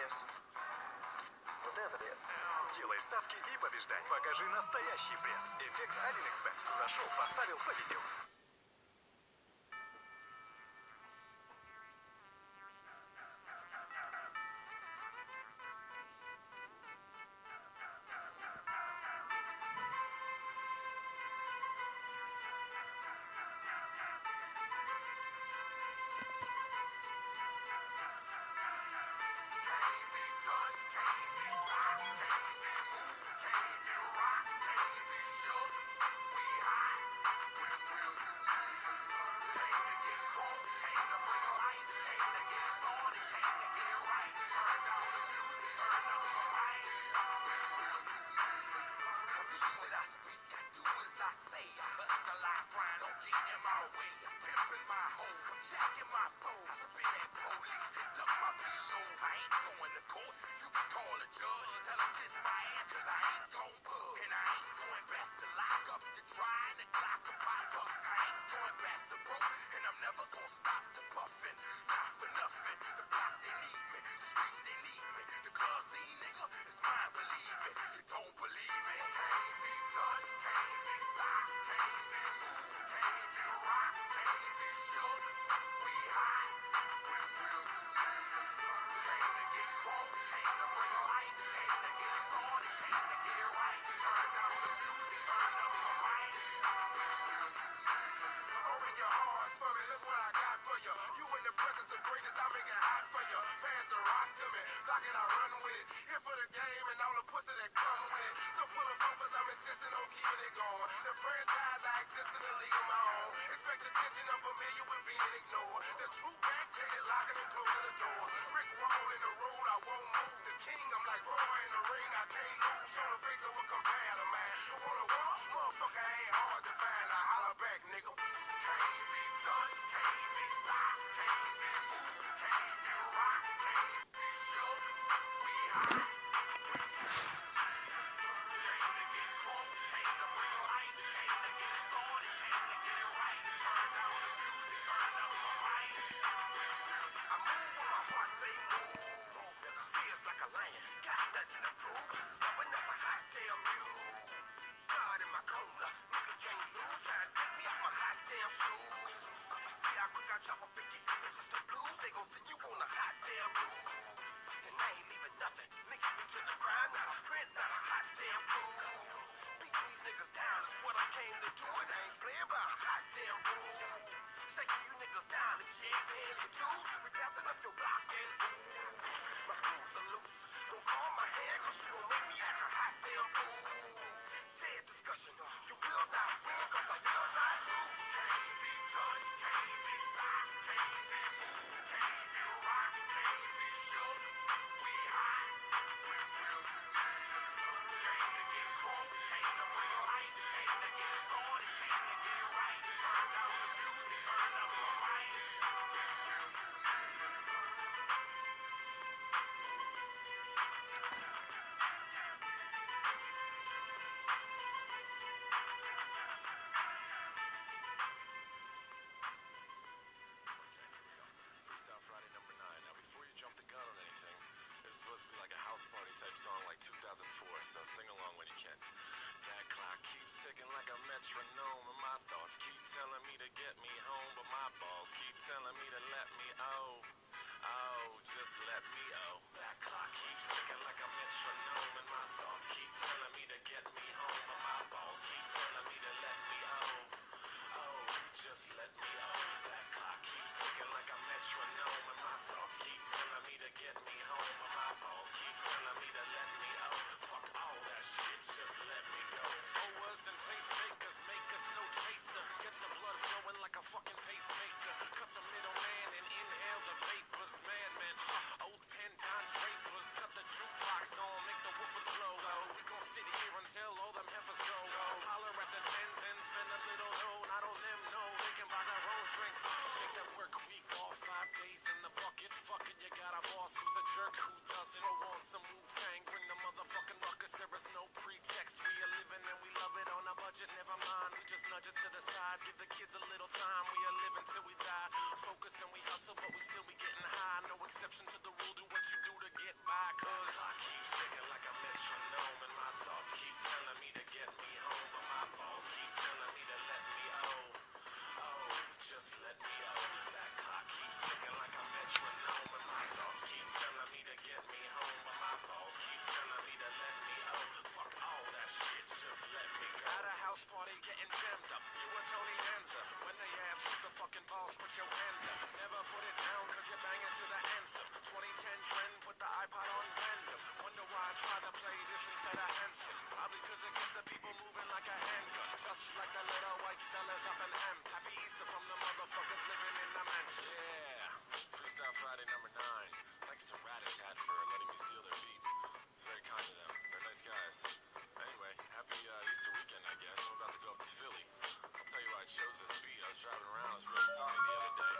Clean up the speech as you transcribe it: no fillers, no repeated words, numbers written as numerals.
пресс. Вот это пресс. Делай ставки и побеждай. Покажи настоящий пресс. Эффект 1xbet. Зашел, поставил, победил. Party type song like 2004, so sing along when you can. That clock keeps ticking like a metronome, and my thoughts keep telling me to get me home, but my balls keep telling me to let me just let me That clock keeps ticking like a metronome, and my thoughts keep telling me to get me home, but my balls keep telling me to let me just let me That clock keeps ticking like a metronome, and my thoughts keep telling me to get me home, but my balls keep telling me to let me fuck all that shit, just let me go. Owers and tastemakers make us no chaser. Gets the blood flowing like a fucking pacemaker. Cut the middleman and inhale the vapors. Madman, old 10 Don Drapers. Cut the jukebox on, make the woofers blow. We gon' sit here until all them heifers go. Holler at the tens and spend a little dough. Not all them know they can buy their own drinks. Make that work week off, 5 days in the bucket. Fuck it, you got a boss who's a jerk who doesn't. Throw on some Wu-Tang, bring the motherfucking ruckus. There is no pretext. We are living and we love it on a budget. Never mind, we just nudge it to the side. Give the kids a little time. We are living till we die. Focused and we hustle, but we still be getting high. No exception to the rule, do what you do to get by. Cause I keep ticking like a metronome, and my thoughts keep telling me to get me home. But my balls keep telling me to let me just let me That clock keeps ticking like a metronome, and my thoughts keep telling me to get me home. But my balls keep telling me to let me fuck all that shit, just let me go. At a house party getting jammed up, you were Tony Danza. When they ask who's the fucking boss, put your hand up. Never put it down cause you're banging to the anthem. 2010 trend, put the iPod on random. Wonder why I try to play this instead of handsome. Probably cause it gets the people moving like a handgun. Just like the little white fellas up in M. Happy Easter from the motherfuckers living in the mansion. Yeah, Freestyle Friday number 9. Thanks to Rat-a-Tat for letting me steal their beat. It's very kind of them. They're nice guys. Anyway, happy Easter weekend, I guess. I'm about to go up to Philly. I'll tell you why I chose this beat. I was driving around. It was real sunny the other day.